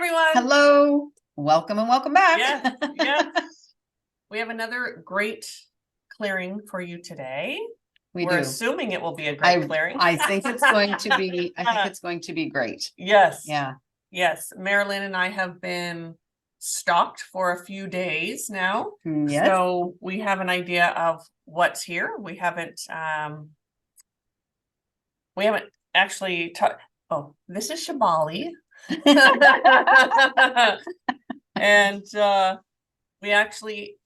everyone. Hello, welcome and welcome back. Yes. We have another great clearing for you today. We're assuming it will be a great clearing. I think it's going to be. I think it's going to be great. Yes. Yeah. Yes. Mari-Lyn and I have been stalked for a few days now. Yes. So we have an idea of what's here. We haven't actually talked. Oh, this is Shabali. And we actually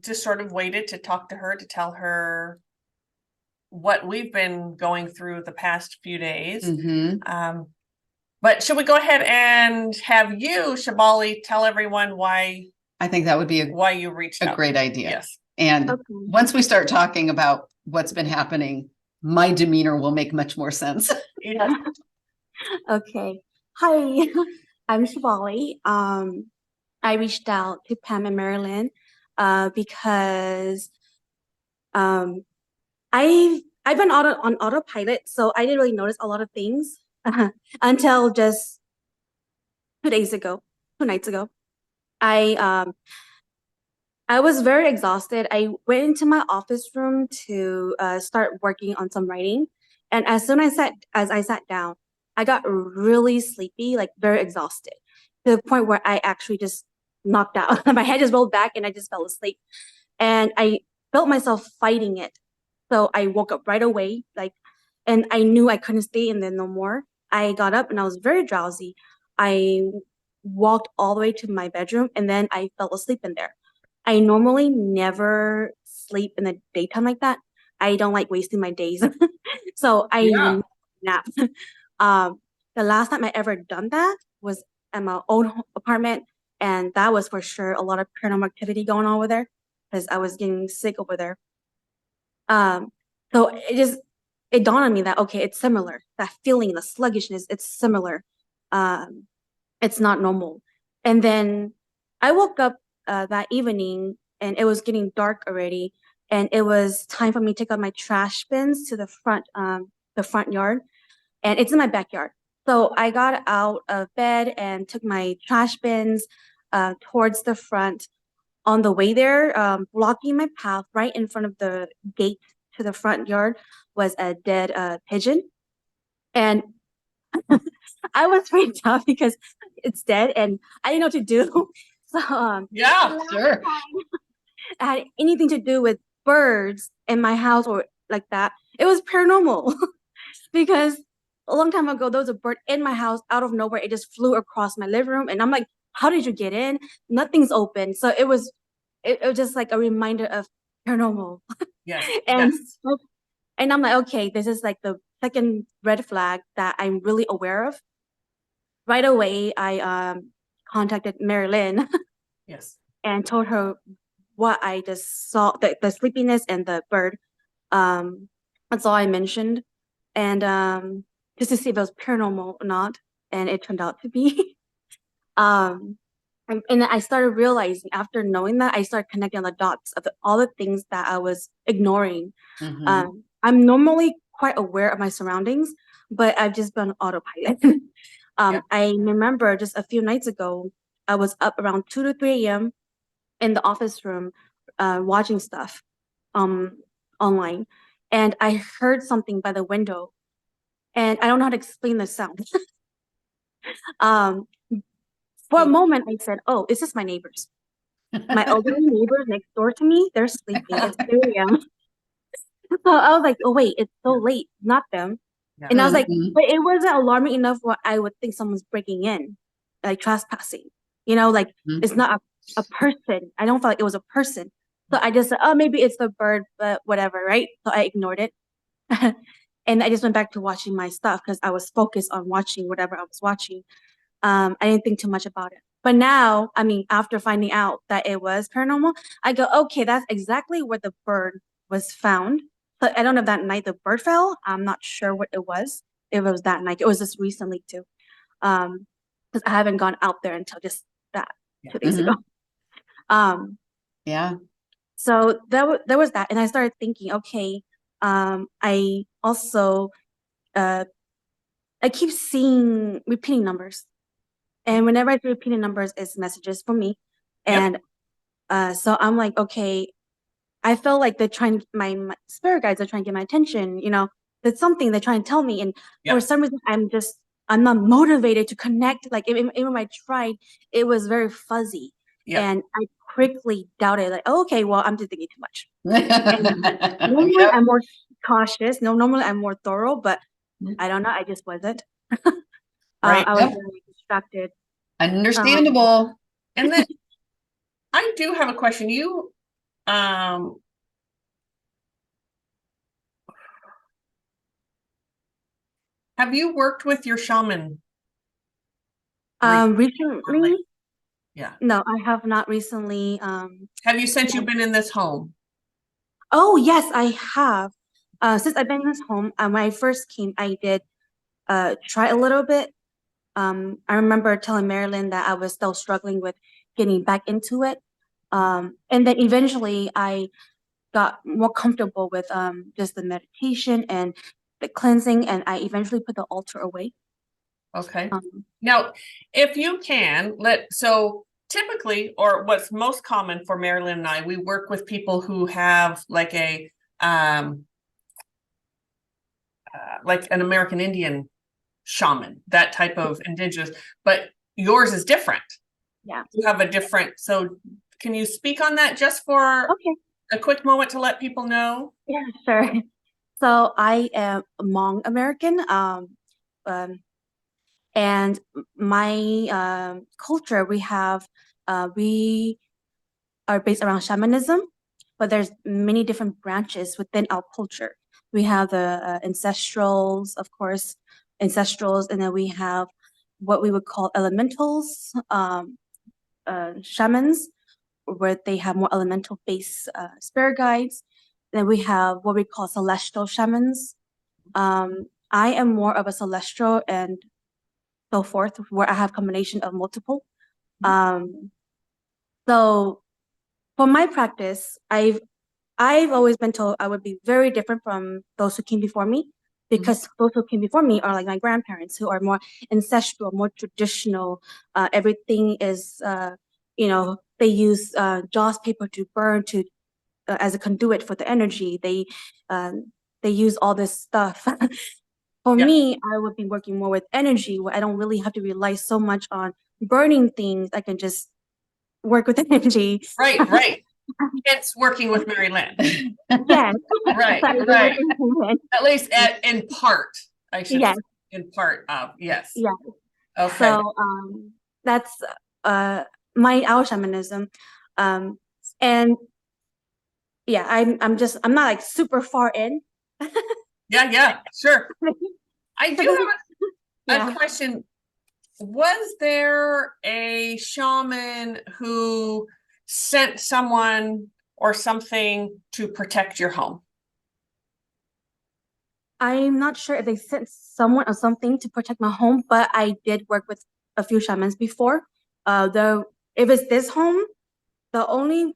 just sort of waited to talk to her, to tell her what we've been going through the past few days. But should we go ahead and have you, Shabali, tell everyone why? I think that would be why you reached out. A great idea. Yes. And once we start talking about what's been happening, my demeanor will make much more sense. Yes. Okay. Hi, I'm Shabali. I reached out to Pam and Mari-Lyn because I've been on autopilot, so I didn't really notice a lot of things until just 2 nights ago. I was very exhausted. I went into my office room to start working on some writing, and as soon as I sat down, I got really sleepy, like very exhausted, to the point where I actually just knocked out. My head just rolled back and I just fell asleep. And I felt myself fighting it. So I woke up right away, and I knew I couldn't stay in there no more. I got up and I was very drowsy. I walked all the way to my bedroom and then I fell asleep in there. I normally never sleep in the daytime like that. I don't like wasting my days. So I nap. The last time I ever done that was at my own apartment, and that was for sure a lot of paranormal activity going on over there because I was getting sick over there. So it dawned on me that okay, it's similar. That feeling, the sluggishness, it's similar. It's not normal. And then I woke up that evening, and it was getting dark already, and it was time for me to take out my trash bins to the front yard. And it's in my backyard. So I got out of bed and took my trash bins towards the front. On the way there, blocking my path right in front of the gate to the front yard was a dead pigeon. And I was freaked out because it's dead and I didn't know what to do. So yeah, sure. I had anything to do with birds in my house or like that, it was paranormal. Because a long time ago, there was a bird in my house out of nowhere. It just flew across my living room. And I'm like, how did you get in? Nothing's open. So it was just like a reminder of paranormal. Yes. and I'm like, okay, this is like the second red flag that I'm really aware of. Right away, I contacted Mari-Lyn. Yes. And told her what I just saw, the sleepiness and the bird. That's all I mentioned. And just to see if it was paranormal or not, and it turned out to be. And I started realizing, after knowing that, I started connecting the dots of all the things that I was ignoring. I'm normally quite aware of my surroundings, but I've just been autopilot. I remember just a few nights ago, I was up around 2 to 3 a.m. in the office room watching stuff online. And I heard something by the window, and I don't know how to explain the sound. For a moment, I said, "Oh, it's just my neighbors. My elderly neighbors next door to me. They're sleeping. It's 3 a.m." So I was like, "Oh wait, it's so late. Not them." Yeah. And I was like, "But it wasn't alarming enough where I would think someone's breaking in, like trespassing. You know, like it's not a person. I don't feel like it was a person." So I just said, "Oh, maybe it's the bird, but whatever, right?" So I ignored it. And I just went back to watching my stuff because I was focused on watching whatever I was watching. I didn't think too much about it. But now, I mean, after finding out that it was paranormal, I go, okay, that's exactly where the bird was found. But I don't know if that night the bird fell. I'm not sure what it was. If it was that night. It was just recently too. Because I haven't gone out there until just that 2 days ago. Yeah. So there was that. And I started thinking, okay, I also I keep seeing repeating numbers. And whenever I see repeating numbers, it's messages for me. Yep. And so I'm like, okay, I felt like they're trying, my spirit guides are trying to get my attention, you know, there's something they're trying to tell me. And for Yep. some reason, I'm not motivated to connect. Like even when I tried, it was very fuzzy. Yep. And I quickly doubted, like, oh, okay, well, I'm just thinking too much. Normally, Yep. I'm more cautious. No, normally I'm more thorough, but Mhm. I don't know. I just wasn't. Right. I was Yep. very distracted. Understandable. And then I do have a question. You, have you worked with your shaman? Recently, Yeah. no, I have not recently. Have you, since you've been in this home? Oh, yes, I have. Since I've been in this home, when I first came, I did try a little bit. I remember telling Mari-Lyn that I was still struggling with getting back into it. And then eventually I got more comfortable with just the meditation and the cleansing, and I eventually put the altar away. Okay. Um, Now, if you can, so typically, or what's most common for Mari-Lyn and I, we work with people who have like like an American Indian shaman, that type of indigenous, but yours is different. yeah. You have a different, so can you speak on that just for Okay. a quick moment to let people know? Yeah, sure. So I am Hmong American. Um, and my culture, we are based around shamanism, but there's many different branches within our culture. We have the ancestrals, of course, ancestrals, and then we have what we would call elementals, shamans, where they have more elemental based spirit guides. Then we have what we call celestial shamans. I am more of a celestial and so forth, where I have combination of multiple. Um, so for my practice, I've always been told I would be very different from those who came before me, because those who came before me are like my grandparents, who are more ancestral, more traditional. Everything is, they use joss paper to burn to as a conduit for the energy. They use all this stuff. For Yeah. me, I would be working more with energy, where I don't really have to rely so much on burning things. I can just work with energy. Right, right. It's working with Mari-Lyn. Yes. Right, So I've been right. working with it. At least in part, I should Yes, say, in part of, yes. yes. Okay. So that's our shamanism. And yeah, I'm not like super far in. Yeah, yeah, sure. I do have a Yeah. question. Was there a shaman who sent someone or something to protect your home? I'm not sure if they sent someone or something to protect my home, but I did work with a few shamans before. Though if it's this home, the only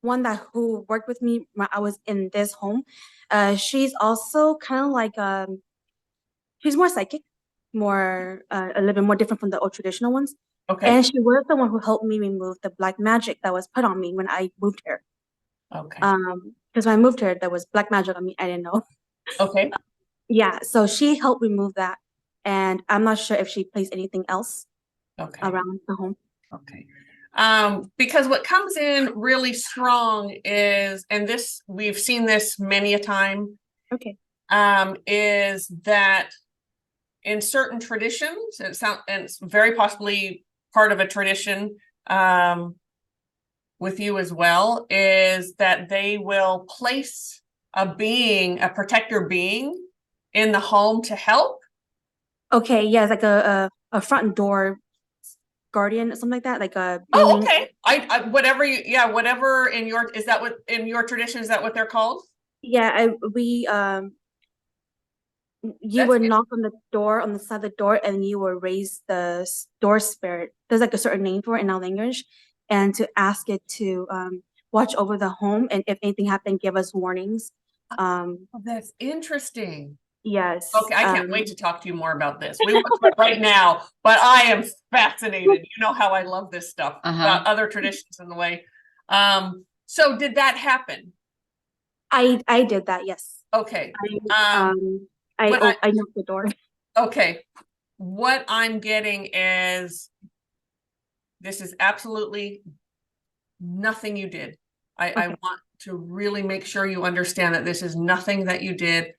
one that who worked with me when I was in this home, she's also kind of like she's more psychic, more a little bit more different from the old traditional ones. Okay, And she was the one who helped me remove the black magic that was put on me when I moved here. okay, Because when I moved here, there was black magic on me. I didn't know. okay, Yeah, so she helped remove that, and I'm not sure if she placed anything else okay, around the home. okay. Because what comes in really strong is, and this, we've seen this many a time, Okay. is that in certain traditions, and it's very possibly part of a tradition, with you as well, is that they will place a protector being in the home to help. Okay, yeah, it's like a front door guardian or something like that, like a Oh, being. okay. Whatever in your, is that what, in your tradition, is that what they're called? Yeah, you That's would it. knock on the door on the side of the door, and you will raise the door spirit. There's like a certain name for it in our language, and to ask it to watch over the home, and if anything happened, give us warnings. Oh, that's interesting. Yes. Okay, I can't wait to talk to you more about this. We won't do it right now, but I am fascinated. You know how I love this stuff about other traditions in the way. So did that happen? I did that, yes. Okay. I what I knocked the door. Okay. What I'm getting is this is absolutely nothing you did. I want to really make sure you understand that this is nothing that you did,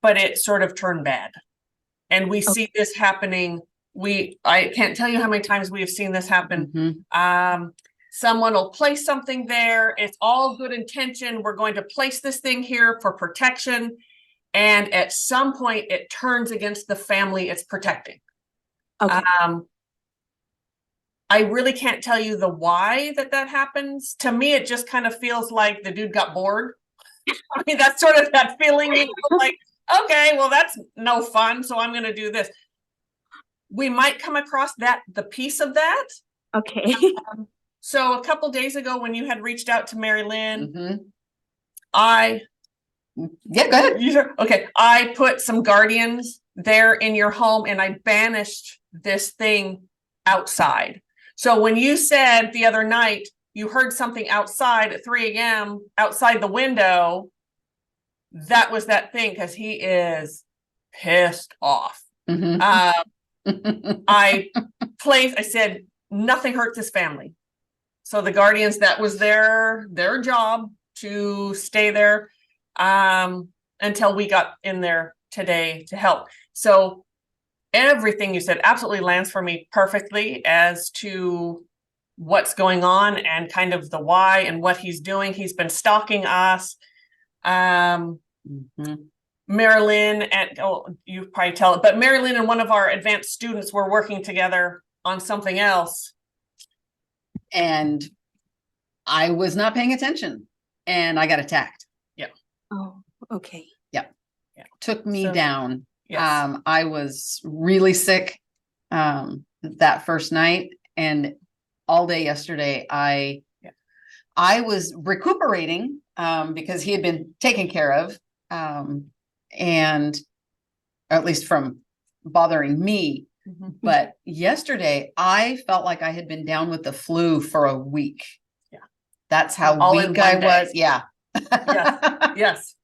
but it sort of turned bad. And we see this happening. I can't tell you how many times we have seen this happen. Someone will place something there. It's all good intention. We're going to place this thing here for protection. And at some point it turns against the family it's protecting. Okay. I really can't tell you the why that happens. To me, it just kind of feels like the dude got bored. I mean, that's sort of that feeling, you know, like, okay, well, that's no fun, so I'm going to do this. We might come across the piece of that. Okay. So a couple days ago when you had reached out to Mari-Lyn, Yeah, go ahead. Okay, I put some guardians there in your home and I banished this thing outside. So when you said the other night you heard something outside at 3 a.m. outside the window, that was that thing, because he is pissed off. I said, nothing hurts his family. So the guardians, that was their job to stay there until we got in there today to help. So everything you said absolutely lands for me perfectly as to what's going on and kind of the why and what he's doing. He's been stalking us. Mari-Lyn and you probably tell it, but Mari-Lyn and one of our advanced students were working together on something else. And I was not paying attention and I got attacked. Yeah. Oh, okay. Yeah. Took me So, down. yes. I was really sick that first night, and all day yesterday I was recuperating because he had been taken care of, and or at least from bothering me. But yesterday I felt like I had been down with the flu for a week. Yeah. That's how all in weak I one was. day. Yeah. Yes.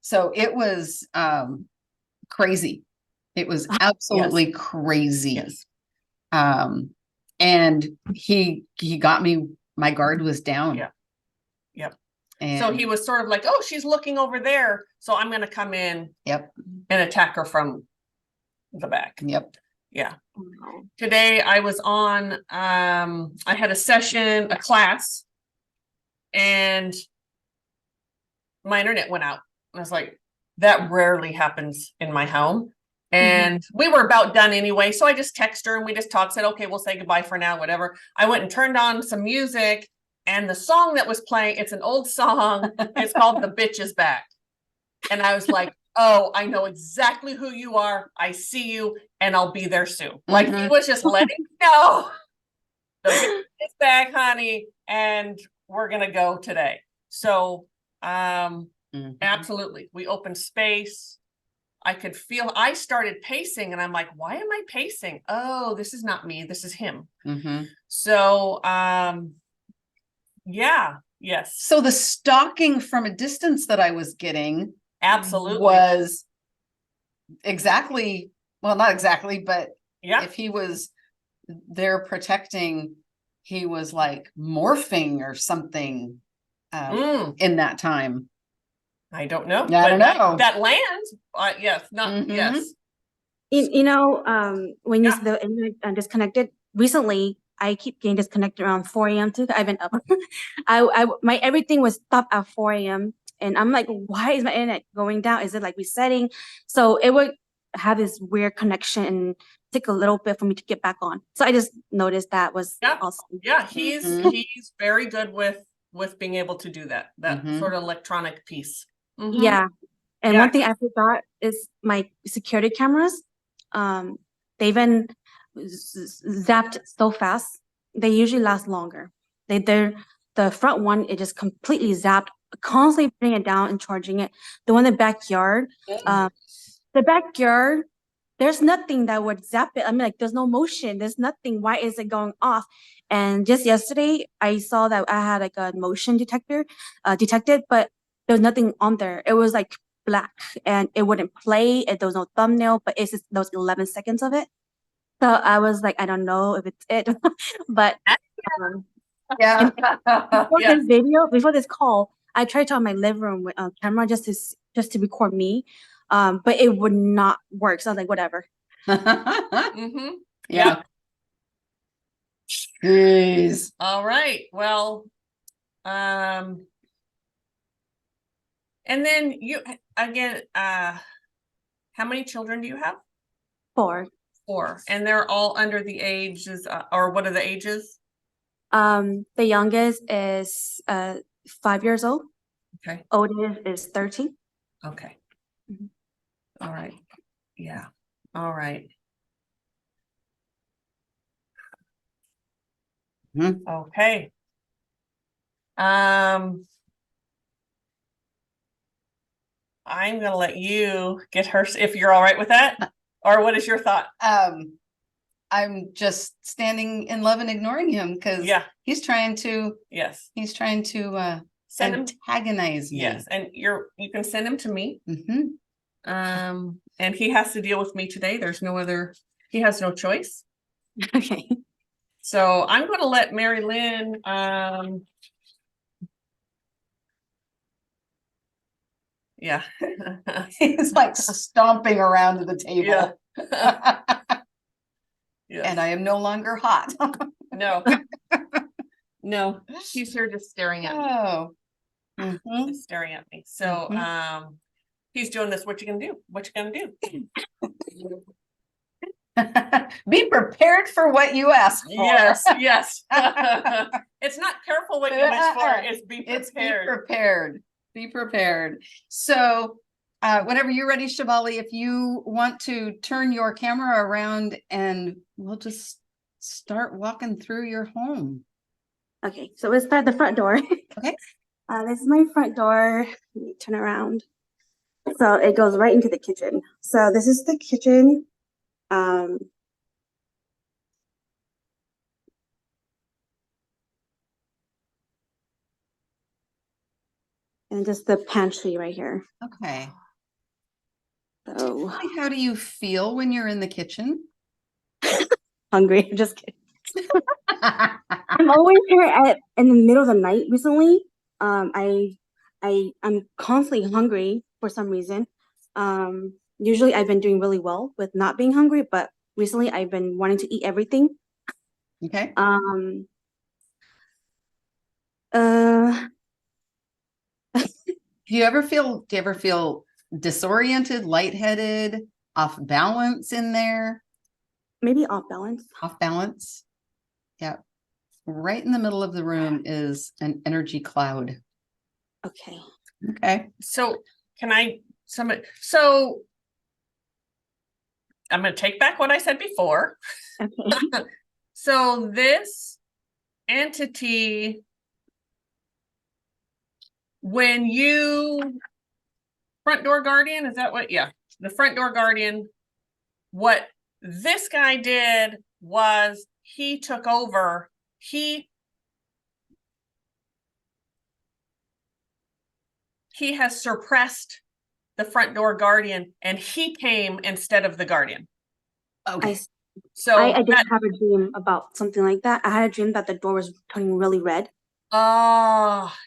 So it was crazy. It was absolutely crazy. Yes. And he got me, my guard was down. Yeah. Yep. And so he was sort of like, oh, she's looking over there, so I'm going to come in and attack her from the back. Yeah. Today I was on, I had a class, and my internet went out. I was like, that rarely happens in my home. And we were about done anyway. So I just texted her and we just talked, said, okay, we'll say goodbye for now, whatever. I went and turned on some music, and the song that was playing, it's an old song. It's called The Bitch Is Back. And I was like, oh, I know exactly who you are. I see you, and I'll be there soon. Like, he was just letting me know. The bitch is back, honey, and we're going to go today. So, absolutely. We opened space. I started pacing, and I'm like, why am I pacing? Oh, this is not me. This is him. So, yeah. Yes. So the stalking from a distance that I was getting absolutely was exactly, well, not exactly, but if he was there protecting, he was like morphing or something in that time. I don't know. I don't know. That lands. Yes. Not yes. You know, when you said the internet disconnected recently, I keep getting disconnected around 4 a.m. too. I've been up. My everything was stopped at 4 a.m. and I'm like, why is my internet going down? Is it like resetting? So it would have this weird connection and take a little bit for me to get back on. So I just noticed that was awesome. Yeah, he's very good with being able to do that sort of electronic piece. Yeah. And one thing I forgot is my security cameras. They've been zapped so fast. They usually last longer. The front one, it just completely zapped constantly putting it down and charging it. The one in the backyard, the backyard, there's nothing that would zap it. I mean, like, there's no motion, there's nothing. Why is it going off? And just yesterday, I saw that I had like a motion detector detected, but there was nothing on there. It was like black and it wouldn't play. There was no thumbnail, but it's just those 11 seconds of it. So I was like, I don't know if it's it, but Yeah. before Yeah. this video, before this call, I tried to on my living room with a camera just to record me, but it would not work. So I was like, whatever. Mm-hmm. Yeah. Jeez. All right. Well, and then you again, how many children do you have? 4. 4. And they're all under the ages, or what are the ages? The youngest is 5 years old. Okay. Oldest is 13. Okay. Mhm. All right. Yeah. All right. Mhm. Okay. I'm gonna let you get her if you're all right with that, or what is your thought? I'm just standing in love and ignoring him because Yeah. he's trying to Yes. Send him. antagonize me. Yes, and you can send him to me. Mhm. And he has to deal with me today. There's no other. He has no choice. Okay. So I'm going to let Mari-Lyn. Yeah. He's like stomping around to the table. Yes. And I am no longer hot. No. No. He's here just staring at me. Oh. Mhm. Just staring at me. So he's doing this. What you gonna do? What you gonna do? Be prepared for what you ask for. Yes, yes. It's not careful what you wish for, it's be prepared. It's be prepared. Be prepared. So whenever you're ready, Shivali, if you want to turn your camera around and we'll just start walking through your home. Okay, so let's start the front door. Okay. This is my front door. Let me turn around. So it goes right into the kitchen. So this is the kitchen. And just the pantry right here. Okay. So How do you feel when you're in the kitchen? hungry. Just kidding. I'm always here in the middle of the night recently. I'm constantly hungry for some reason. Usually I've been doing really well with not being hungry, but recently I've been wanting to eat everything. Okay. Do you ever feel disoriented, lightheaded, off balance in there? Maybe off balance. Off balance? Yeah. Right in the middle of the room is an energy cloud. Okay. Okay. So I'm gonna take back what I said before. Okay. So this entity, when you front door guardian, is that what? Yeah, the front door guardian. What this guy did was he took over. He has suppressed the front door guardian, and he came instead of the guardian. Okay. So I did have a dream about something like that. I had a dream that the door was turning really red.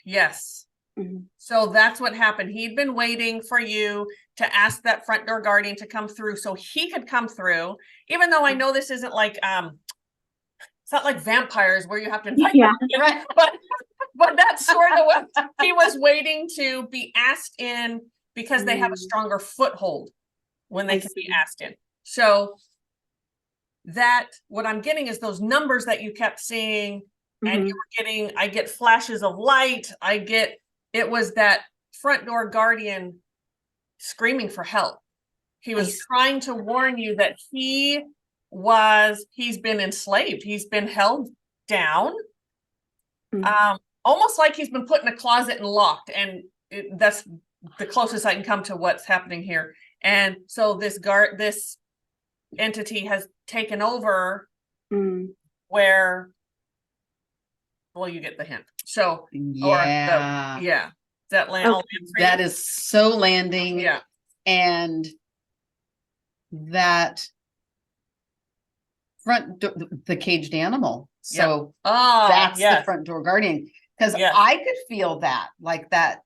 Yes. Mhm. So that's what happened. He'd been waiting for you to ask that front door guardian to come through so he could come through, even though I know this isn't like it's not like vampires where you have to invite Yeah. them, right? But that's sort of what he was waiting to be asked in, because they have a stronger foothold when they can be asked in. So that what I'm getting is those numbers that you kept seeing, and you were getting, I get flashes of light. It was that front door guardian screaming for help. He was trying to warn you that he's been enslaved. He's been held down. almost like he's been put in a closet and locked, and that's the closest I can come to what's happening here. And so this entity has taken over Mm. where, well, you get the hint. So, Yeah. yeah, that land, Okay. all land for That you? is so landing. Yeah, And that the caged animal. So that's the yes, front door guardian. Because Yes. I could feel that, like that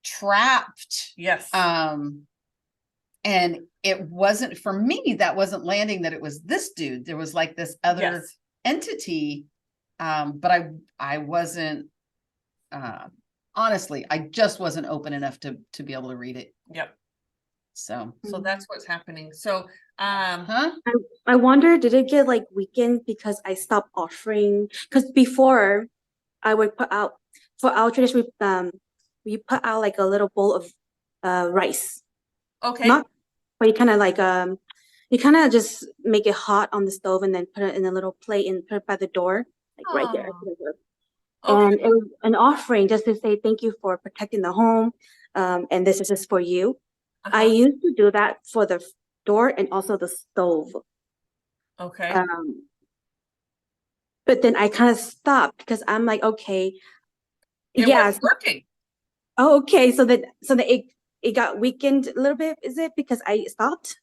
trapped. yes, And it wasn't for me, that wasn't landing, that it was this dude. There was like this other yes, entity. But I wasn't honestly, I just wasn't open enough to be able to read it. yep. So So that's what's happening. So, huh? I wonder, did it get like weakened because I stopped offering? Because before I would put out for our tradition, we put out like a little bowl of rice. okay, Not, but you kind of like you kind of just make it hot on the stove and then put it in a little plate and put it by the door, like right there. okay, And it was an offering just to say thank you for protecting the home, and this is just for you. I uh-huh, used to do that for the door and also the stove. okay. But then I kind of stopped because I'm like, okay, It yeah, wasn't working. oh, okay. So that it got weakened a little bit. Is it because I stopped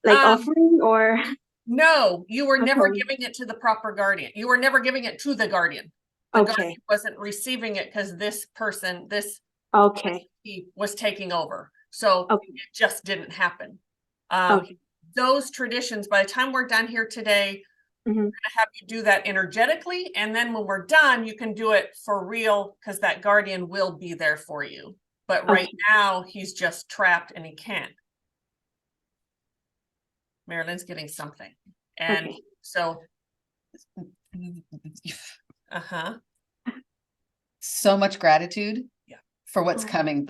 like Um, offering or No, you were never okay. giving it to the proper guardian. You were never giving it to the guardian. The Okay. guardian wasn't receiving it because this person, Okay. he was taking over. So Okay. it just didn't happen. Okay. Those traditions, by the time we're done here today, Mhm. we're gonna have you do that energetically. And then when we're done, you can do it for real because that guardian will be there for you. But right Okay. now, he's just trapped and he can't. Mari-Lyn's getting something. And Okay. so, uh-huh. So much gratitude Yeah. for what's Oh. coming.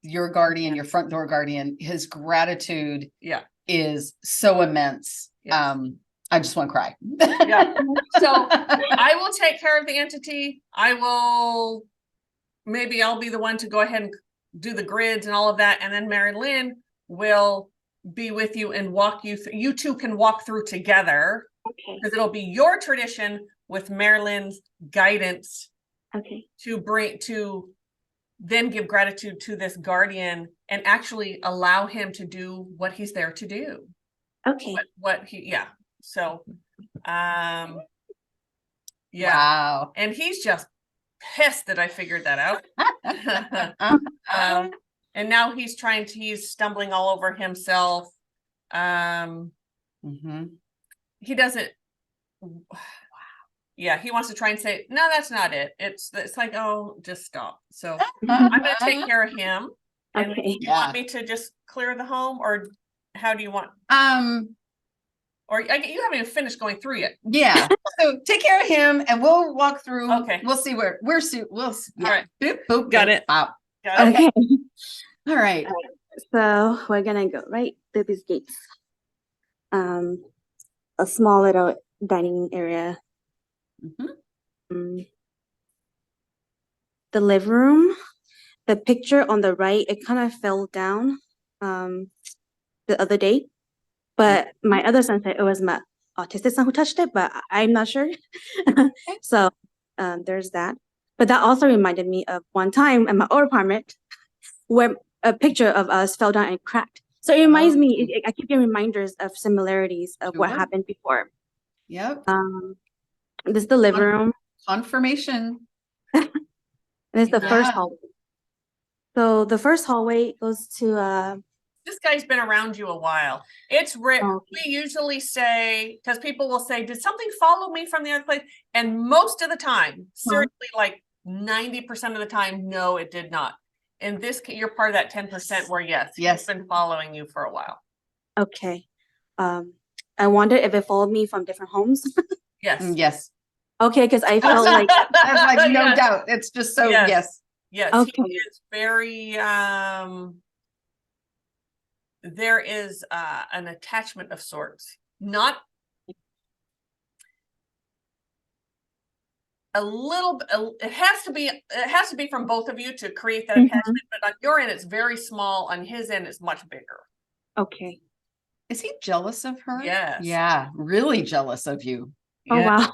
Your guardian, your front door guardian, his gratitude Yeah. is so immense. Yes. I just want to cry. Yeah. So I will take care of the entity. Maybe I'll be the one to go ahead and do the grids and all of that. And then Mari-Lyn will be with you and walk you through. You two can walk through together Okay. because it'll be your tradition with Mari-Lyn's guidance Okay. to then give gratitude to this guardian and actually allow him to do what he's there to do. Okay. Yeah. So, yeah. Wow. And he's just pissed that I figured that out. And now he's stumbling all over himself. Mhm. He doesn't, yeah, he wants to try and say, no, that's not it. It's like, oh, just stop. So I'm gonna take care of him. And Okay. you want me to just clear the home, or how do you want? Or you haven't even finished going through yet. Yeah. So take care of him and we'll walk through. Okay. We'll see we'll see. All right. Boop, boop, Got boop, it. bop. Got it. Okay. All right. So we're gonna go right through these gates. A small little dining area. Mhm. The living room. The picture on the right, it kind of fell down the other day. But my other son said it was my autistic son who touched it, but I'm not sure. So there's that. But that also reminded me of one time in my old apartment where a picture of us fell down and cracked. So it reminds me, I keep getting reminders of similarities of what Sure. happened before. Yep. This is the living room. Confirmation. This is the first Yeah. hallway. So the first hallway goes to This guy's been around you a while. It's rare. Oh, okay. We usually say, because people will say, did something follow me from the other place? And most of the time, seriously, like 90% of the time, no, it did not. In this, you're part of that 10% where yes, Yes. he's been following you for a while. Okay. I wonder if it followed me from different homes. Yes. Yes. Okay, because I felt like That's like no Yes. doubt. It's just so Yes. yes. Yes, Okay. he is very there is an attachment of sorts. Not a little, it has to be from both of you to create that Mhm. attachment, but on your end, it's very small. On his end, it's much bigger. Okay. Is he jealous of her? Yes. Yeah, really jealous of you. Oh, Yeah. wow.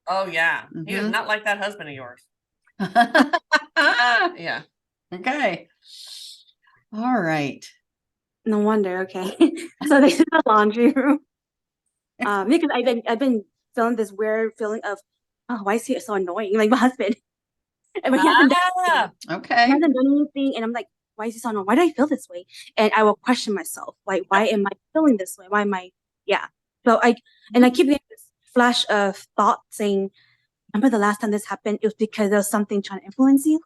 Oh, yeah. He is Mhm. not like that husband of yours. Yeah. Okay. All right. No wonder. Okay. So this is the laundry room. Because I've been feeling this weird feeling of, oh, why is he so annoying? Like my husband. And he hasn't done anything. He Okay. hasn't done anything, and I'm like, why is he so annoying? Why do I feel this way? And I will question myself, like, why am I feeling this way? Why am I? Yeah. So I keep getting this flash of thought saying, remember the last time this happened? It was because there was something trying to influence you.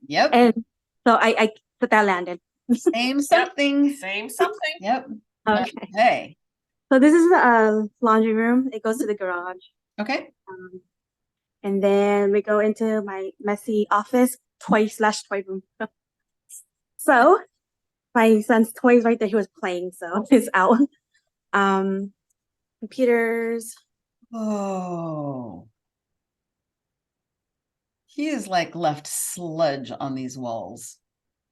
Yep. And so I but that landed. Same something. Same something. Yep. Okay. Okay. So this is the laundry room. It goes to the garage. Okay. And then we go into my messy office, toy room. So my son's toys right there. He was playing, so it's out. Computers. Oh. He is like left sludge on these walls.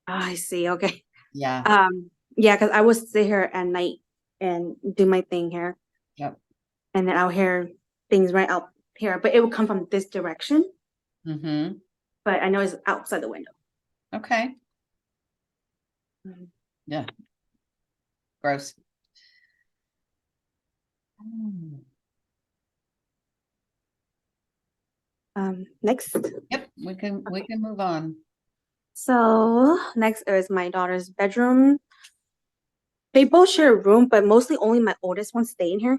Oh, I see. Okay. Yeah. Yeah, because I would sit here at night and do my thing here, Yep. and then I'll hear things right out here, but it would come from this direction. Mm-hmm. But I know it's outside the window. Okay. Mhm. Yeah. Gross. Next. Yep. We can move on. So next is my daughter's bedroom. They both share a room, but mostly only my oldest one stay in here.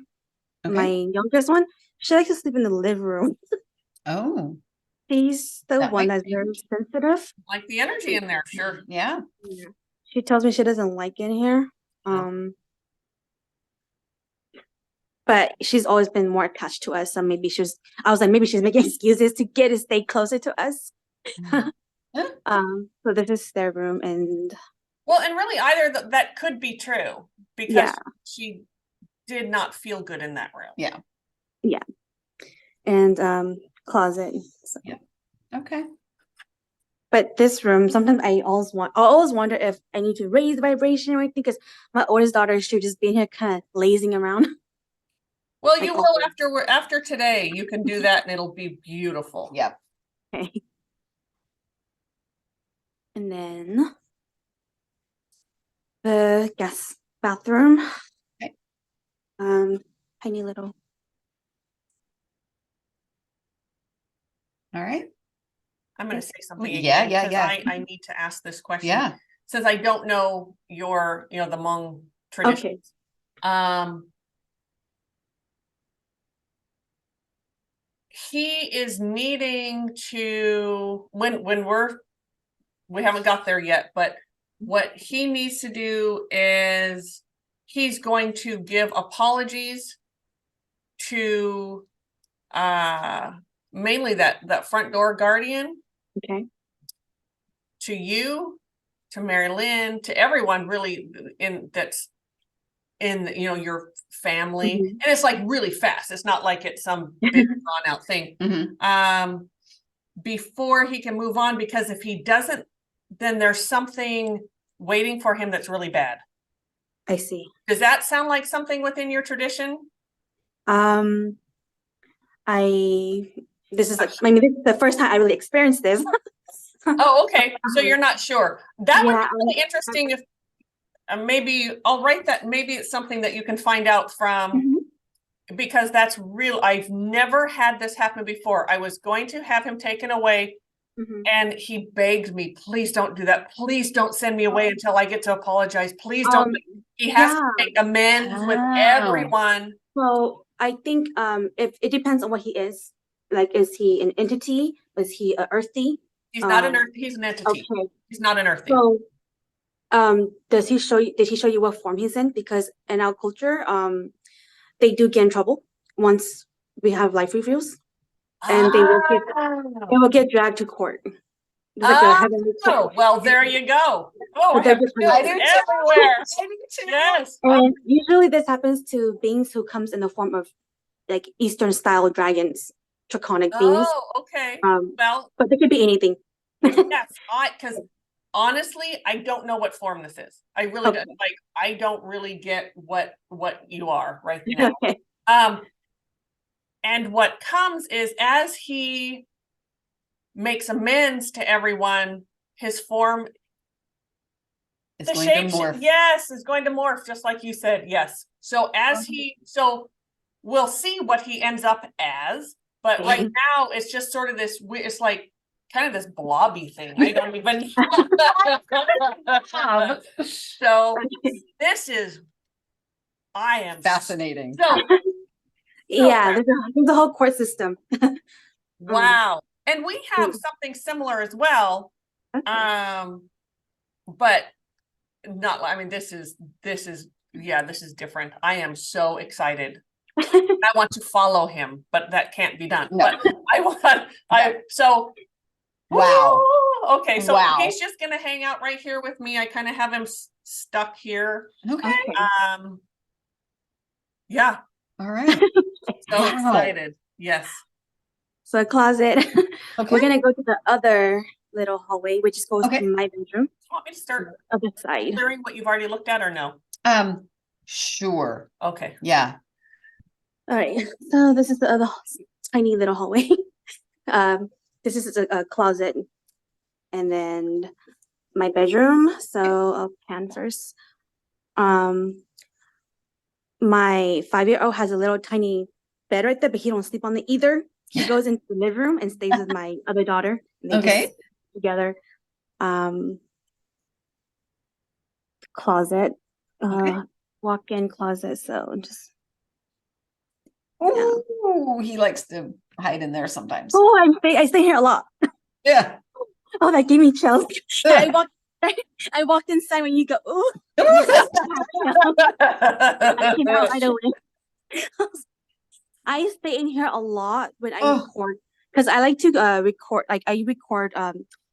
Okay. My youngest one, she likes to sleep in the living room. Oh, She's the That one makes that's very sensitive. Like the energy in there, sure. yeah. Yeah. She tells me she doesn't like it here. Yeah. But she's always been more attached to us. So maybe I was like, maybe she's making excuses to stay closer to us. Yeah. So this is their room, and Well, and really either that could be true because yeah, she did not feel good in that room. Yeah. and closet. So. Yeah. Okay. But this room, sometimes I always wonder if I need to raise the vibration or anything, because my oldest daughter, she would just be in here kind of lazing around. Well, Like you will after today. You can do that, and it'll be beautiful. Yep. Okay. And then the guest bathroom. Okay. Tiny little. All right. I'm going to say something Yeah, again yeah, because yeah. I need to ask this question. Yeah. Since I don't know the Hmong tradition. Okay. He is needing to when we haven't got there yet, but what he needs to do is he's going to give apologies to mainly that front door guardian, Okay. to you, to Mari-Lyn, to everyone really that's in your family. Mhm. And it's like really fast. It's not like it's some big drawn out thing. Mhm. Before he can move on, because if he doesn't, then there's something waiting for him that's really bad. I see. Does that sound like something within your tradition? This is the first time I really experienced this. Oh, okay. So you're not sure. That would Yeah, be really interesting if maybe I'll write that. Maybe it's something that you can find out from, because that's real. I've never had this happen before. I was going to have him taken away, and he begged me, please don't do that. Please don't send me away until I get to apologize. Please don't. He has to make amends with everyone. So I think if it depends on what he is. Like, is he an entity? Is he an earthy? He's not an earth. He's an entity. Okay. He's not an earthy. So did he show you what form he's in? Because in our culture, they do get in trouble once we have life reviews, and they will get dragged to court. Like a heavenly court. Well, there you go. Oh, I So have they're chills everywhere. Yes. And usually this happens to beings who comes in the form of like Eastern style dragons. draconic things. Oh, okay. Um, Well, but they could be anything. yes, because honestly, I don't know what form this is. I really Okay. don't like, I don't really get what you are right now. Okay. And what comes is as he makes amends to everyone, his form, It's the going to shape, morph. yes, is going to morph, just like you said, yes. So so we'll see what he ends up as, but Okay. right now it's just sort of this, it's like kind of this blobby thing. I don't even. So I am Fascinating. so Yeah, there's a whole court system. wow. And we have something similar as well. Okay. But not, I mean, this is different. I am so excited. I want to follow him, but that can't be done. No. But Wow. Okay, so Wow. he's just gonna hang out right here with me. I kind of have him stuck here. Okay. Yeah. All right. So Wow. excited. Yes. So a closet. Okay. We're gonna go to the other little hallway, which goes Okay. to my bedroom. Want me to start Other side. clearing what you've already looked at or no? Sure. Okay. Yeah. All right. So this is the other tiny little hallway. This is a closet, and then my bedroom. So I'll pan first. My 5-year-old has a little tiny bed right there, but he don't sleep on it either. He goes into the living room and stays with my other daughter. And they Okay. just together. Closet. Okay. Walk-in closet. So just. Oh, he likes to hide in there sometimes. Oh, I stay here a lot. Yeah. Oh, that gave me chills. I walked inside when you go, ooh. I came out right away. I stay in here a lot when I record, because I like to record, like I record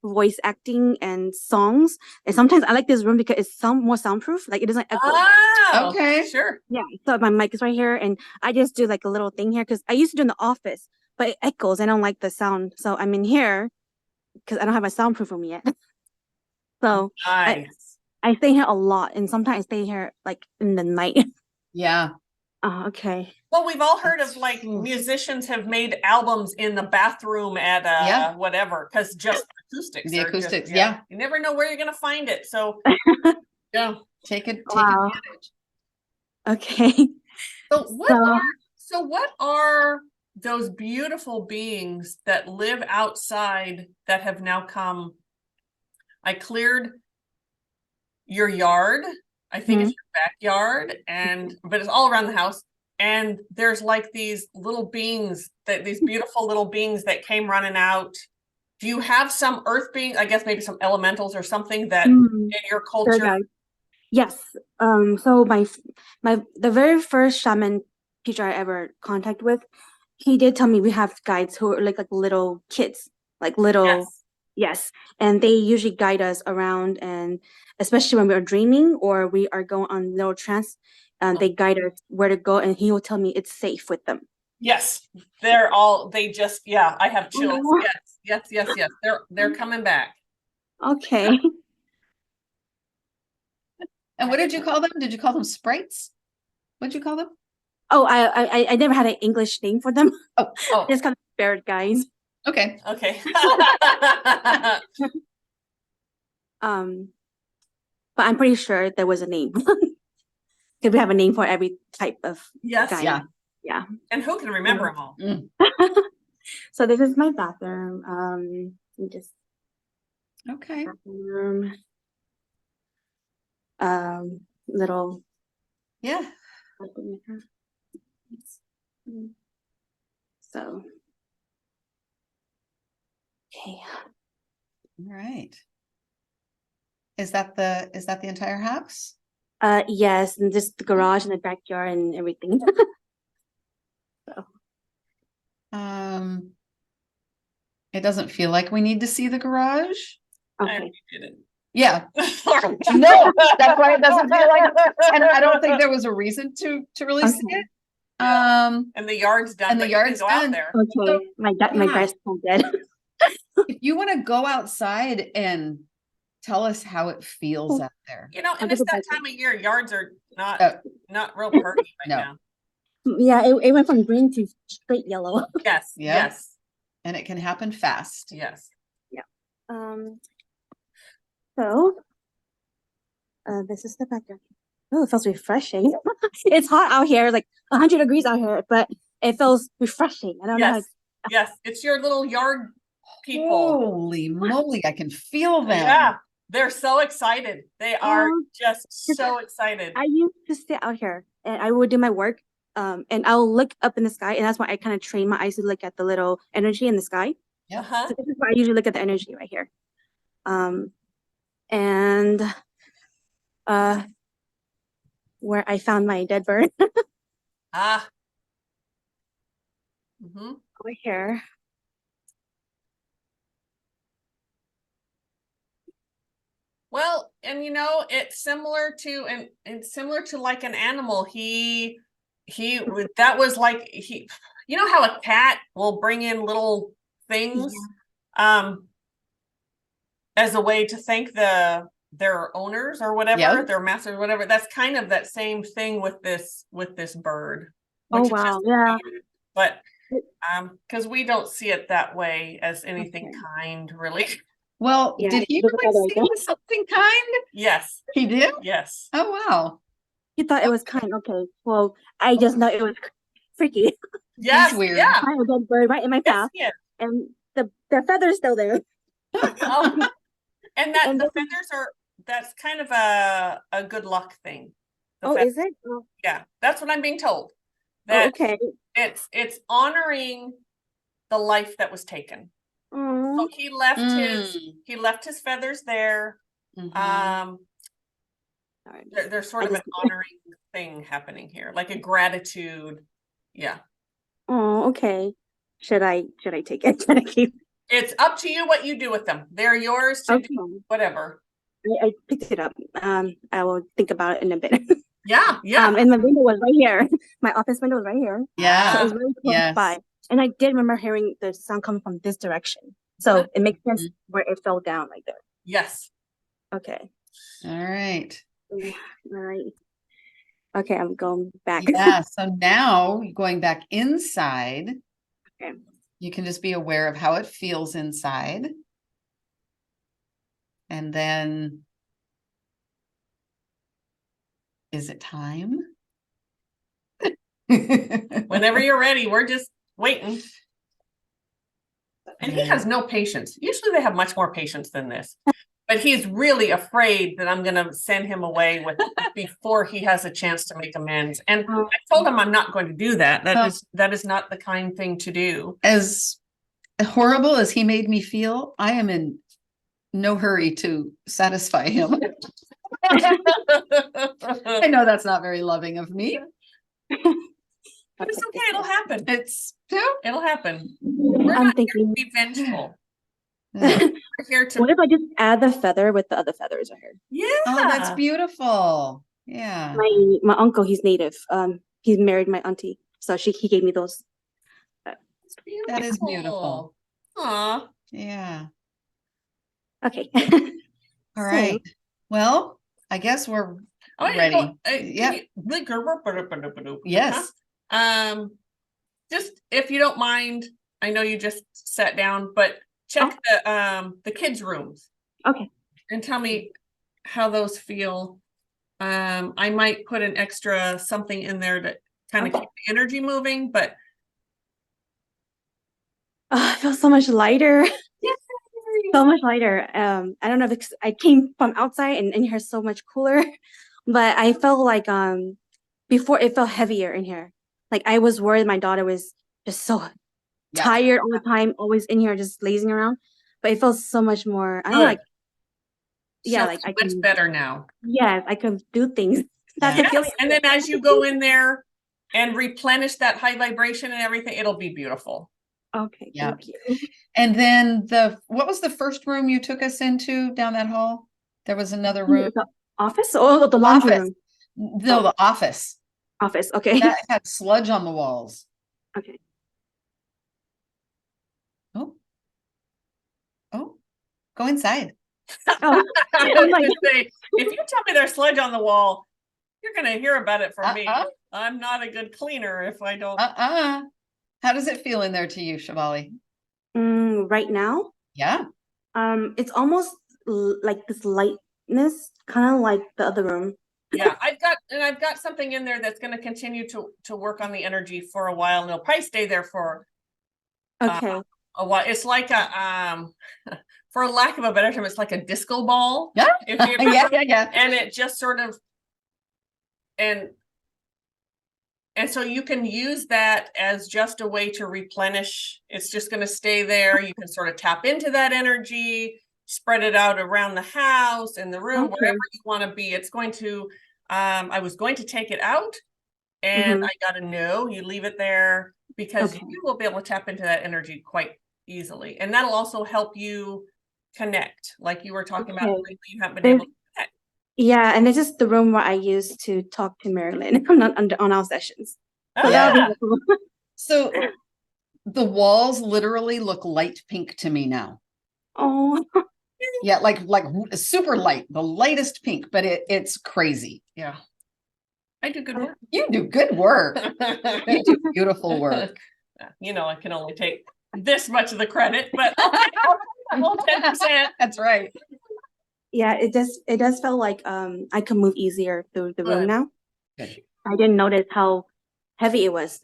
voice acting and songs, and sometimes I like this room because it's more soundproof, like it doesn't echo. Oh, okay. Sure. Yeah, so my mic is right here, and I just do like a little thing here because I used to do in the office, but it echoes. I don't like the sound, so I'm in here because I don't have my soundproof room yet. So Nice. I stay here a lot, and sometimes I stay here like in the night. Yeah. Okay. Well, we've all heard of like musicians have made albums in the bathroom at whatever, because just acoustics. The acoustics, yeah. You never know where you're gonna find it. So yeah. Take Wow. advantage. Okay. So what are those beautiful beings that live outside that have now come? I cleared your yard. I think it's your backyard, but it's all around the house. And there's like these little beings these beautiful little beings that came running out. Do you have some earth being, I guess maybe some elementals or something that in your culture? Sure, yes. So the very first shaman teacher I ever contact with, he did tell me we have guides who are like little kids, like little. Yes. And they usually guide us around, and especially when we are dreaming or we are going on little trance, they guide us where to go, and he will tell me it's safe with them. Yes. I have chills. Yes. They're coming back. Okay. And what did you call them? Did you call them sprites? What'd you call them? Oh, I never had an English name for them. Oh. Just kind of spirit guys. Okay. But I'm pretty sure there was a name. Because we have a name for every type of guy. Yeah. And who can remember them all? So this is my bathroom. Okay. Bathroom. Little. Yeah. So. Okay. All right. Is that the entire house? Yes, and just the garage and the backyard and everything. So. It doesn't feel like we need to see the garage. Okay. Yeah. No, that's why it doesn't feel like, and I don't think there was a reason to really see it. And the yard's done, And the but you can yard's go out done. there. Okay, my yeah. guy's so dead. if you want to go outside and tell us how it feels out there. You know, and I'll it's get the that budget. time of year, yards are not, Oh. not real pretty right No. now. Yeah, it went from green to straight yellow. Yes, Yeah. yes, And it can happen fast. yes. So this is the background. Oh, it feels refreshing. It's hot out here, like 100 degrees out here, but it feels refreshing. I don't know how Yes, yes, it's your little yard people. Holy moly, I can feel them. Yeah, they're so excited. They are Oh, just so excited. I used to sit out here and I would do my work, and I'll look up in the sky, and that's why I kind of train my eyes to look at the little energy in the sky. Yeah. Uh-huh. So this is why I usually look at the energy right here. And where I found my dead bird Ah. Mm-hmm. over here. Well, and you know, it's similar to and similar to like an animal. That was like you know how a cat will bring in little things as a way to thank their owners or whatever, Yep. their masters, whatever. That's kind of that same thing with this bird. Oh, Which is wow. just Yeah. weird. But because we don't see it that way as anything Okay. kind, really. Well, Yeah, did he look at really that see right it as something kind? Yes, He did? yes. Oh, wow. You thought it was kind. Okay. Well, I just know it was freaky. Yes, weird. yeah. Find a dead bird right in my Yes, path, yes. and the feather's still there. Oh, and that And the this- feathers are that's kind of a good luck thing. The Oh, feath- is it? Oh, yeah, that's what I'm being told. oh, That okay. it's honoring the life that was taken. Oh, So he left his feathers there. Mhm. There's sort of an honoring thing happening here, like a gratitude. Yeah. oh, okay. Should I take it? Should I keep? It's up to you what you do with them. They're yours to Okay. do whatever. I picked it up. I will think about it in a bit. Yeah, yeah. And my window was right here. My office window was right here. Yeah. So it was very close Yes. by. And I did remember hearing the sound coming from this direction. So it makes sense where it fell down like there. Yes. Okay. All right. All right. Okay, I'm going back. Yeah. So now going back inside, Okay. you can just be aware of how it feels inside. And then, is it time? Whenever you're ready, we're just waiting. And he has no patience. Usually they have much more patience than this. But he's really afraid that I'm going to send him away with before he has a chance to make amends. And I told him I'm not going to do that. That is not the kind thing to do. As horrible as he made me feel, I am in no hurry to satisfy him. I know that's not very loving of me. But it's okay. It'll happen. It'll happen. We're I'm not here to thinking, be vengeful. Yeah. We're here to. what if I just add the feather with the other feathers right here? Yeah. Oh, that's beautiful. Yeah. My uncle, he's native. He's married my auntie, so he gave me those. That is beautiful. Aw. Yeah. Okay. All right. Well, I guess we're Oh, you ready. know, Yep. Yes. Yes. Just if you don't mind, I know you just sat down, but check the kids' rooms. Okay. And tell me how those feel. I might put an extra something in there to kind of keep the energy moving, but I feel so much lighter. So much lighter. I don't know if I came from outside and in here so much cooler, but I felt like before it felt heavier in here. Like I was worried my daughter was just so tired all the time, always in here just lazing around. But it felt so much more. I don't know, like like I much better now. Yes, I can do things. That's the feeling. And then as you go in there and replenish that high vibration and everything, it'll be beautiful. Okay. Yeah. Thank you. And then what was the first room you took us into down that hall? There was another room. The office or the laundry room? No, the office. Office. Okay. That had sludge on the walls. Okay. Oh. Oh, go inside. Oh, I I'm was like, gonna say, if you tell me there's sludge on the wall, you're gonna hear about it from me. Uh-uh. I'm not a good cleaner if I don't. How does it feel in there to you, Shivali? right now, Yeah. it's almost like this lightness, kind of like the other room. Yeah, I've got something in there that's gonna continue to work on the energy for a while, and it'll probably stay there for Okay. a while. It's like a for lack of a better term, it's like a disco ball. Yeah. If you Yeah. and it just sort of and so you can use that as just a way to replenish. It's just going to stay there. You can sort of tap into that energy, spread it out around the house, in the room, Okay. wherever you want to be. It's going to, I was going to take it out, and I got a no, you leave it there, because Okay. you will be able to tap into that energy quite easily. And that'll also help you connect, like you were talking about, Okay. lately you haven't been able to connect. Yeah, and this is the room where I used to talk to Mari-Lyn on our sessions. So Oh, that'll yeah. be cool. So the walls literally look light pink to me now. Oh, Yeah, like super light, the lightest pink, but it's crazy. Yeah. I do good work. You do good work. You do beautiful work. You know, I can only take this much of the credit, but I'll take all 10%. That's right. yeah, it does feel like I can move easier through the room Good. now. Good. I didn't notice how heavy it was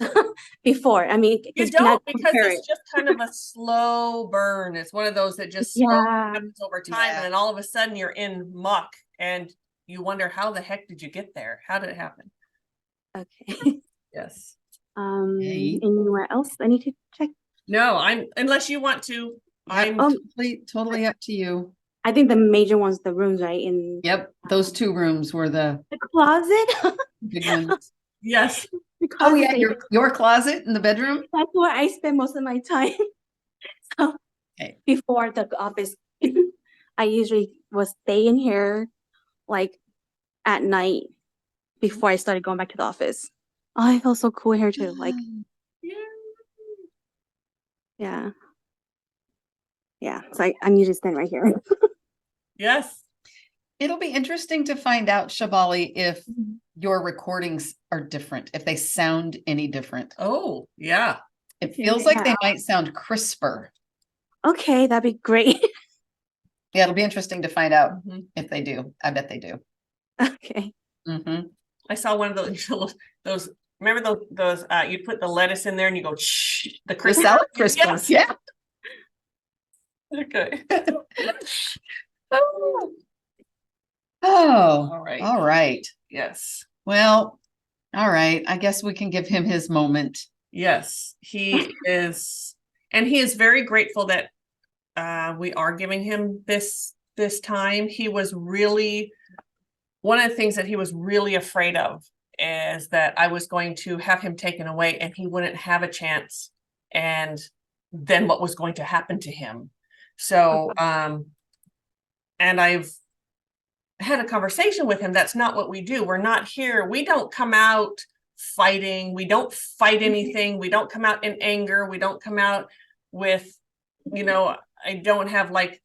before. I mean, You don't, because it's just kind of a slow burn. It's one of those that just slowly happens over time, Yeah. and then all of a sudden you're in muck, and you wonder, how the heck did you get there? How did it happen? Okay. Yes. Hey. Anywhere else I need to check? No, unless you want to. I'm Totally up to you. I think the major ones, the rooms, right? In Yep, those two rooms were the closet. big ones. yes. The Oh closet yeah, your closet in the bedroom. That's where I spend most of my time. So Okay. before the office, I usually was staying here like at night before I started going back to the office. Oh, I feel so cool here too. Like, yeah. Yeah. So I'm usually staying right here. Yes. It'll be interesting to find out, Shabali, if your recordings are different, if they sound any different. Oh, yeah. It feels like they might sound crisper. Okay, that'd be great. Yeah, it'll be interesting to find out if they do. I bet they do. Okay. I saw one of those. Remember those? You put the lettuce in there and you go shh. The salad crispers. Yes. Yeah. Okay. Oh, All right. All right. Yes. Well, all right. I guess we can give him his moment. Yes, he is, and he is very grateful that we are giving him this time. He was really, one of the things that he was really afraid of is that I was going to have him taken away and he wouldn't have a chance, and then what was going to happen to him. So, and I've had a conversation with him. That's not what we do. We're not here. We don't come out fighting. We don't fight anything. We don't come out in anger. We don't come out with, I don't have like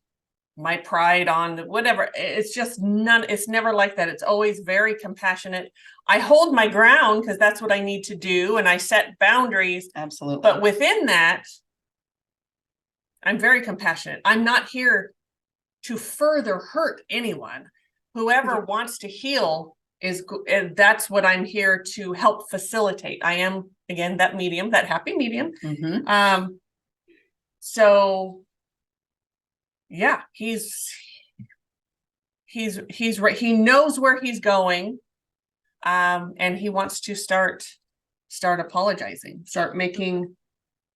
my pride on whatever. It's just it's never like that. It's always very compassionate. I hold my ground because that's what I need to do. And I set boundaries. Absolutely. But within that, I'm very compassionate. I'm not here to further hurt anyone. Whoever wants to heal and that's what I'm here to help facilitate. I am, again, that medium, that happy medium. So yeah, he's right. He knows where he's going. And he wants to start apologizing, start making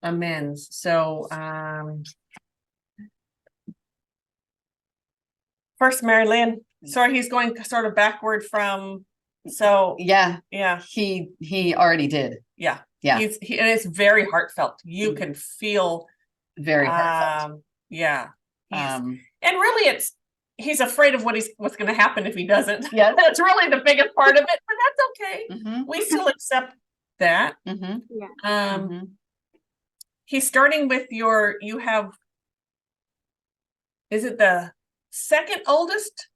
amends. So, first, Mari-Lyn, sorry, he's going sort of backward from, so. Yeah. Yeah. He already did. Yeah. Yeah. And it's very heartfelt. You can feel. Very heartfelt. Yeah. And really he's afraid of what's going to happen if he doesn't. Yeah. That's really the biggest part of it, but that's okay. Mhm, We still accept that. mhm, Yeah. mhm. He's starting with you have, is it the second oldest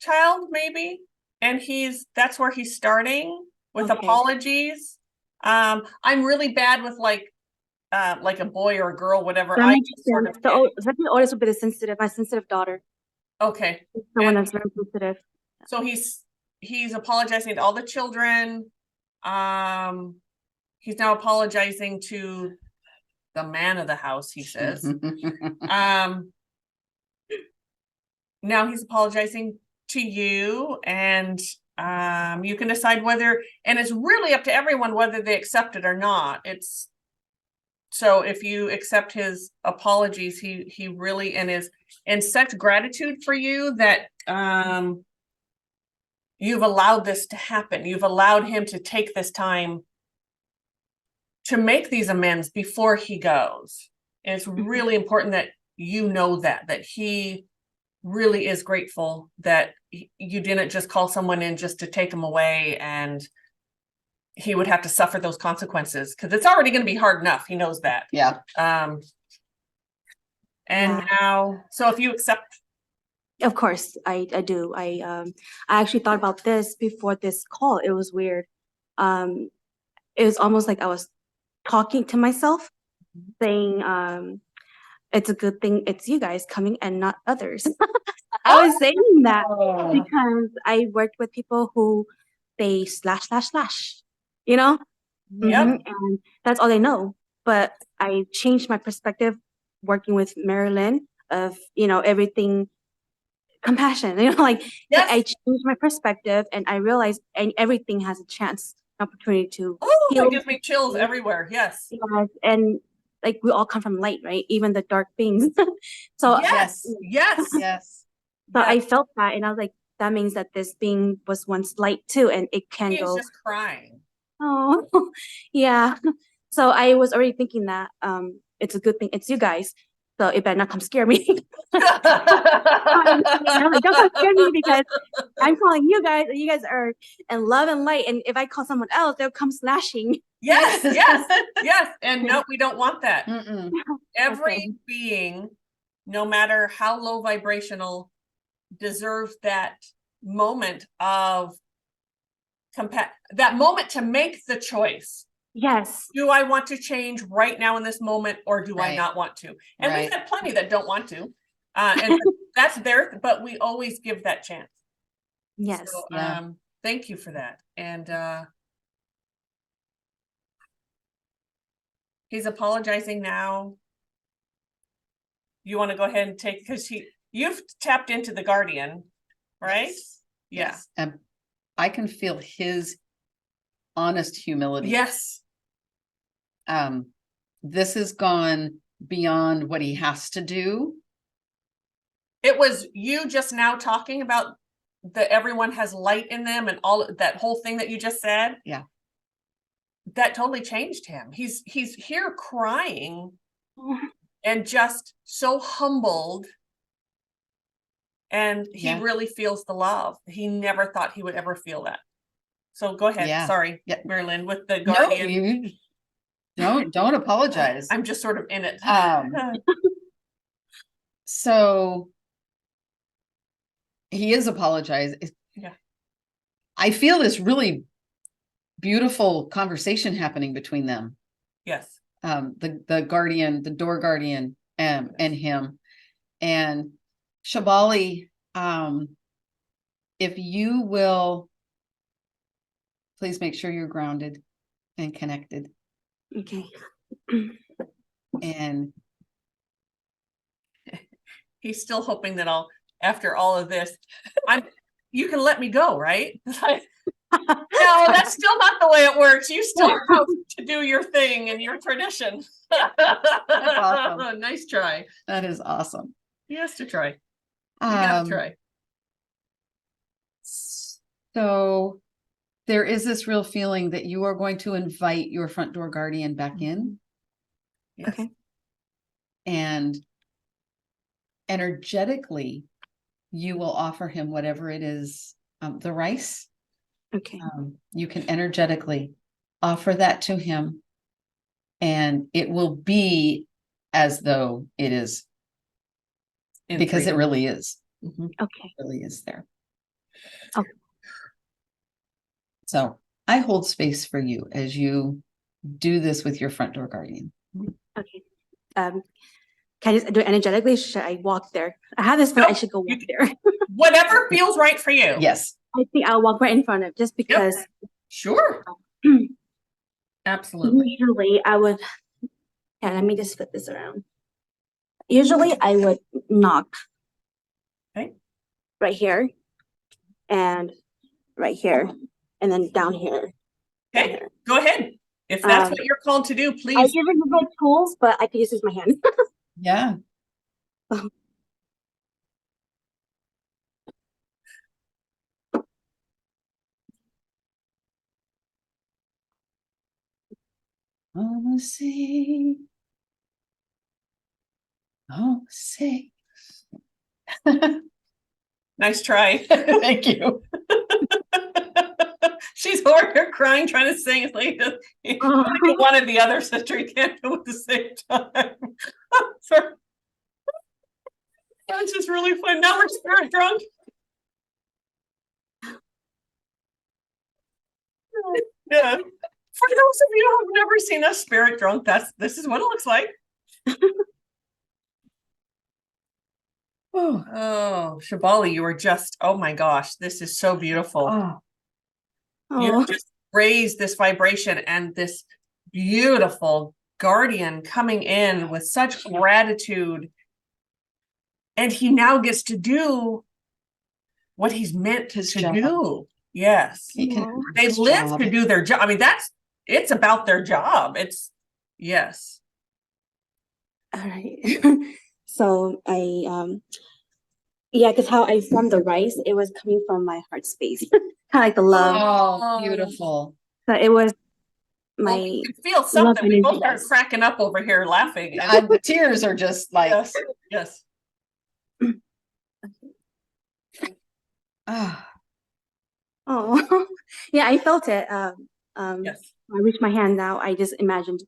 child maybe? And that's where he's starting with Okay. apologies. I'm really bad with like a boy or a girl, whatever. That I makes just sort sense. of The second oldest would be my sensitive daughter. okay. The one And that's very sensitive. so he's apologizing to all the children. He's now apologizing to the man of the house, he says. Now he's apologizing to you, and you can decide whether, and it's really up to everyone whether they accept it or not. It's so if you accept his apologies, he really and is in such gratitude for you that you've allowed this to happen. You've allowed him to take this time to make these amends before he goes. And it's really important that you know that he really is grateful that you didn't just call someone in just to take him away and he would have to suffer those consequences because it's already going to be hard enough. He knows that. Yeah. And now, so if you accept. Of course, I do. I actually thought about this before this call. It was weird. It was almost like I was talking to myself, saying, it's a good thing it's you guys coming and not others. I was saying that because I worked with people who they slash, you know? Yep. And that's all they know. But I changed my perspective working with Mari-Lyn of, everything compassion, like Yes. I changed my perspective and I realized everything has a chance, opportunity to heal. It gives me chills everywhere. Yes. Yes. And like we all come from light, right? Even the dark things. So yes. So I felt that and I was like, that means that this being was once light too, and it can go. He's just crying. Oh, yeah. So I was already thinking that it's a good thing it's you guys. So it better not come scare me. I'm like, don't come scare me because I'm calling you guys, and you guys are in love and light. And if I call someone else, they'll come slashing. Yes. And no, we don't want that. Every being, no matter how low vibrational, deserves that moment of that moment to make the choice. Yes. Do I want to change right now in this moment, or do I not want to? And we've had plenty that don't want to. And that's there, but we always give that chance. Yes. So, thank you for that. And he's apologizing now. You want to go ahead and take, because you've tapped into the guardian, right? Yes. And I can feel his honest humility. Yes. This has gone beyond what he has to do. It was you just now talking about that everyone has light in them and all that whole thing that you just said. Yeah. That totally changed him. He's here crying and just so humbled. And he really feels the love. He never thought he would ever feel that. So go ahead. Sorry, Mari-Lyn, with the guardian. No, don't apologize. I'm just sort of in it. So he is apologizing. Yeah. I feel this really beautiful conversation happening between them. Yes. The guardian, the door guardian, and him. And Shabali, if you will please make sure you're grounded and connected. Okay. And he's still hoping that after all of this, you can let me go, right? No, that's still not the way it works. You still have to do your thing and your tradition. That's awesome. Nice try. That is awesome. He has to try. You have to try. So there is this real feeling that you are going to invite your front door guardian back in. Yes. Okay. And energetically, you will offer him whatever it is, the rice. Okay. You can energetically offer that to him, and it will be as though it is, In because it freedom. really is. Mhm, Okay. it really is there. Okay. So I hold space for you as you do this with your front door guardian. Okay. Can I just do it energetically? Should I walk there? I have this feeling I Nope, should go you walk there. Whatever feels right for you. Yes. I think I'll walk right in front of, just because Sure. Absolutely. usually I would, yeah, let me just flip this around. Usually I would knock. Okay. Right here and right here, and then down here. down Okay, here. go ahead. If that's Um, what you're called to do, I please. usually use my tools, but I could just use my hand. Yeah. Oh, see. Oh, see. Nice try. Thank you. She's over here crying, trying to sing. It's like one or the other sister. You can't do it at the same time. Sorry. That's just really fun. Now we're spirit drunk. Yeah. For those of you who've never seen us spirit drunk, this is what it looks like. Oh, Shabali, you were just, oh my gosh, this is so beautiful. Oh, You just raised this vibration, and this beautiful guardian coming in with such gratitude. And he now gets to do what he's meant to job. do. Yes. he can. Aw. They his live job. to do their job. I mean, it's about their job. Yes. All right. So yeah, because how I formed the rice, it was coming from my heart space, kind of like the love. Oh, beautiful. So it was Well, my we can feel something. We energy, both start yes. cracking up over here laughing. The tears are just like, Yes. Yes. ah, Oh, yeah, I felt it. Yes. When I reached my hand now, I just imagined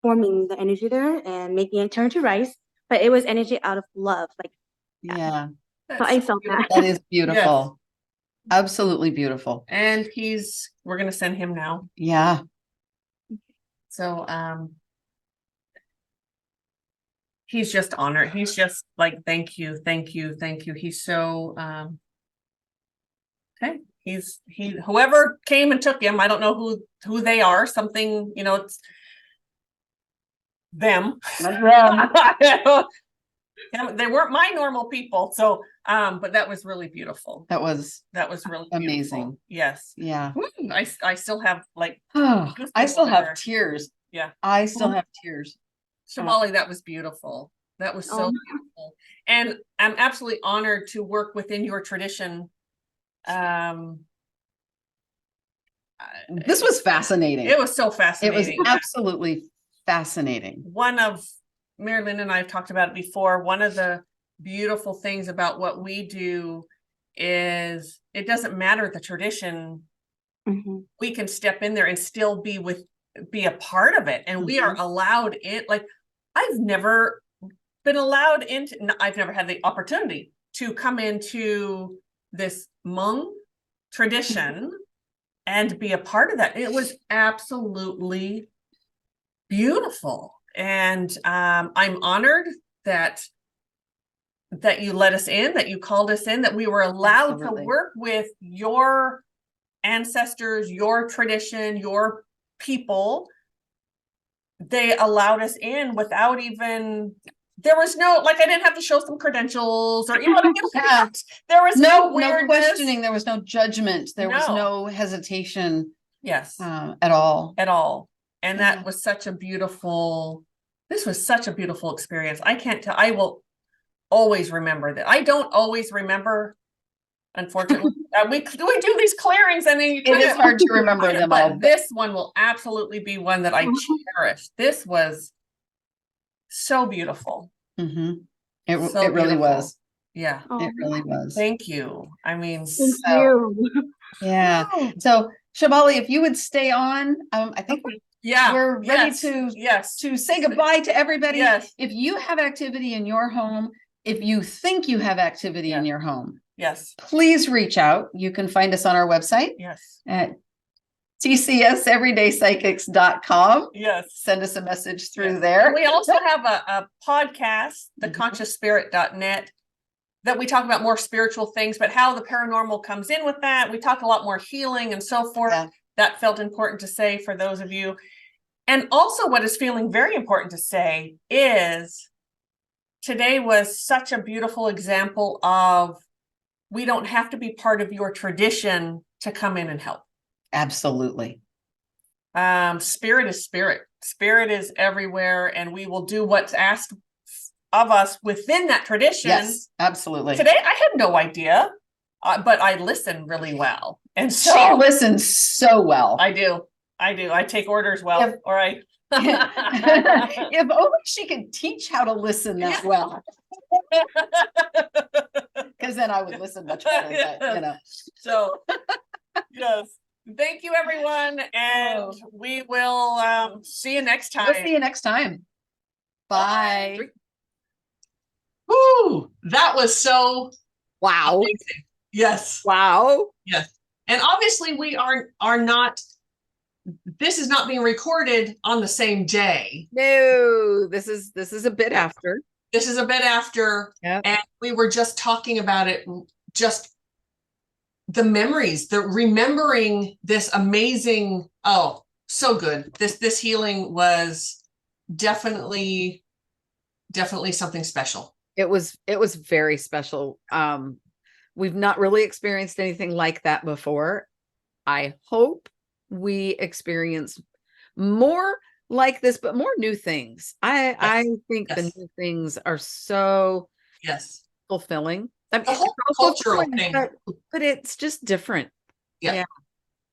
forming the energy there and making it turn to rice, but it was energy out of love. Like, yeah, so I felt that. that is beautiful. Absolutely beautiful. And we're gonna send him now. Yeah. So he's just honored. He's just like, thank you, thank you, thank you. He's so okay. Whoever came and took him, I don't know who they are, something, it's them. They weren't my normal people. So but that was really beautiful. That was really amazing. beautiful. Yes. Yeah. I still have like Oh, I still have there. tears. Yeah. I still have tears. Shamali, that was beautiful. That was so beautiful. And I'm absolutely honored to work within your tradition. This was fascinating. It was so It was fascinating. absolutely fascinating. One of Mari-Lyn and I have talked about it before. One of the beautiful things about what we do is it doesn't matter the tradition. Mhm. We can step in there and still be a part of it. And we are allowed in. Like, I've never been allowed into, I've never had the opportunity to come into this Hmong tradition and be a part of that. It was absolutely beautiful. And I'm honored that you let us in, that you called us in, that we were allowed Absolutely. to work with your ancestors, your tradition, your people. They allowed us in without even, there was no, like, I didn't have to show some credentials or, Yeah. there was no No questioning. There was no judgment. There was No. no hesitation. Yes. At all. At all. And Yeah. that was this was such a beautiful experience. I can't tell, I will always remember that. I don't always remember, unfortunately. We do these clearings and then It is hard to remember them all. but this one will absolutely be one that I cherish. This was so beautiful. Mm-hmm. It So really beautiful. was. Yeah. Oh, It really was. Thank you. I mean, thank So, you. yeah. So Shabali, if you would stay on, I think yeah, we're ready to yes, say goodbye to everybody. yes, If you have activity in your home, if you think you have activity in Yeah. your home, yes, please reach out. You can find us on our website yes, at tcseverydaypsychics.com. yes. Send us a message through Yes. there. And we also have a podcast, theconsciousspirit.net, that we talk about more spiritual things, but how the paranormal comes in with that. We talk a lot more healing and so forth. Yeah. That felt important to say for those of you. And also what is feeling very important to say is today was such a beautiful example of we don't have to be part of your tradition to come in and help. Absolutely. Spirit is spirit. Spirit is everywhere, and we will do what's asked of us within that tradition. Yes, absolutely. Today, I had no idea, but I listen really well. And so she listens so well. I do. I take orders well. If- All right. If only she could teach how to listen that well. Because then I would listen much better. But, you know. So, yes. Thank you, everyone. And we will see you next time. We'll see you next time. Bye. Woo! That was so Wow. amazing. Yes. Wow. Yes. And obviously we are not, this is not being recorded on the same day. No, this is a bit after. This is a bit after, Yep. and we were just talking about it, just the memories, the remembering this amazing, oh, so good. This healing was definitely something special. It was very special. We've not really experienced anything like that before. I hope we experience more like this, but more new things. I think the Yes. new things are so Yes. fulfilling. I mean, The whole it's also cultural fulfilling, thing. but it's just different. Yeah.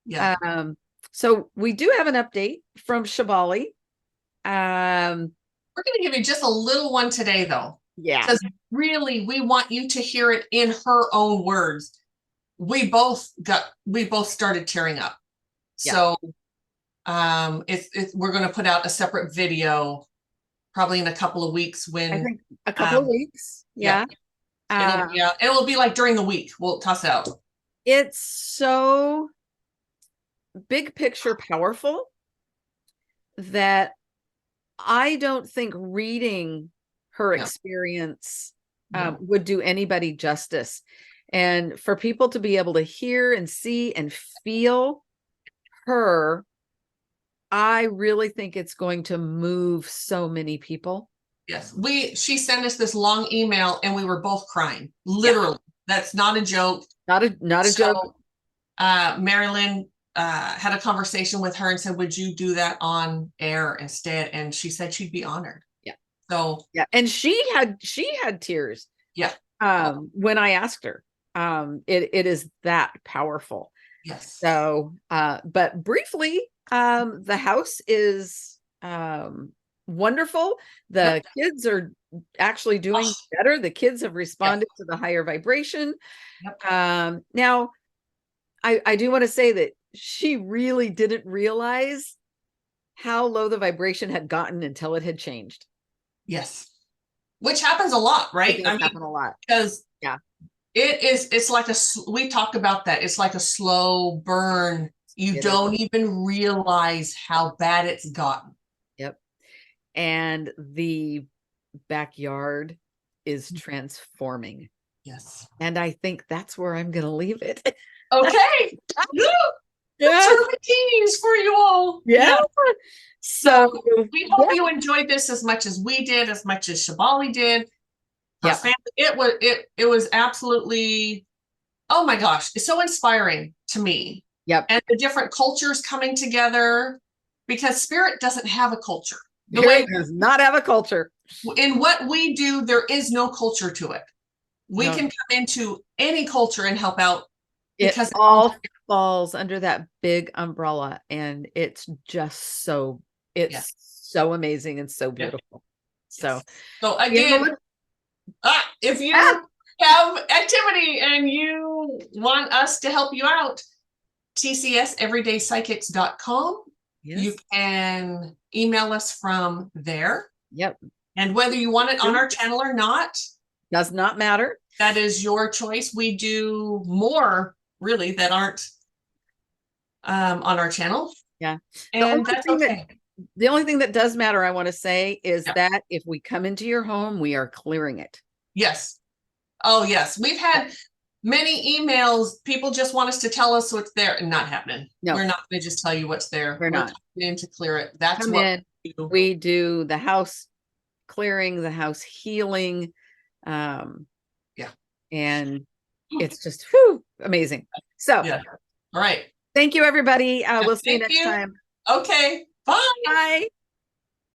Yeah. Yeah. So we do have an update from Shabali. We're going to give you just a little one today, though. Yeah. Because really, we want you to hear it in her own words. We both started tearing up. Yeah. So, we're going to put out a separate video, probably in a couple of weeks I when think a couple of weeks. Yeah. it'll be like during the week. We'll toss it out. It's so big picture powerful that I don't think reading her No. experience No. would do anybody justice. And for people to be able to hear and see and feel her, I really think it's going to move so many people. Yes, she sent us this long email and we were both crying. Literally. That's not a joke. Not a joke. Mari-Lyn had a conversation with her and said, would you do that on air instead? And she said she'd be honored. Yeah. So yeah. And she had tears. Yeah. When I asked her. It is that powerful. Yes. So but briefly, the house is wonderful. The kids are actually doing better. The kids have responded to the higher vibration. Yep. Now I do want to say that she really didn't realize how low the vibration had gotten until it had changed. Yes. Which happens a lot, right? It does happen a lot. Because yeah, it's like we talked about that. It's like a slow burn. You don't even realize how bad it's gotten. Yep. And the backyard is transforming. Yes. And I think that's where I'm going to leave it. Okay. Yeah. Teams for you all. Yeah. So we hope you enjoyed this as much as we did, as much as Shabali did. Yeah. It was absolutely, oh my gosh, it's so inspiring to me. Yep. And the different cultures coming together, because spirit doesn't have a culture. The it way does not have a culture. In what we do, there is no culture to it. We can come into any culture and help out. Because it all falls under that big umbrella, and it's just so so amazing and so beautiful. Yes. So again, if you have activity and you want us to help you out, TCSeverydaypsychics.com. Yes. You can email us from there. Yep. And whether you want it on our channel or not, Does not matter. that is your choice. We do more really that aren't on our channel. Yeah. And that's okay. The only thing that does matter, I want to say, is Yeah. that if we come into your home, we are clearing it. Yes. Oh, yes. We've had many emails. People just want us to tell us what's there, and not happening. No. We're not going to just tell you what's there. We're not. coming in to clear it. That's Come what in, we do. we do the house clearing, the house healing. Yeah. And it's just whew, amazing. So Yeah. All right. thank you, everybody. We'll see you Thank next you. time. Okay. Bye. Bye.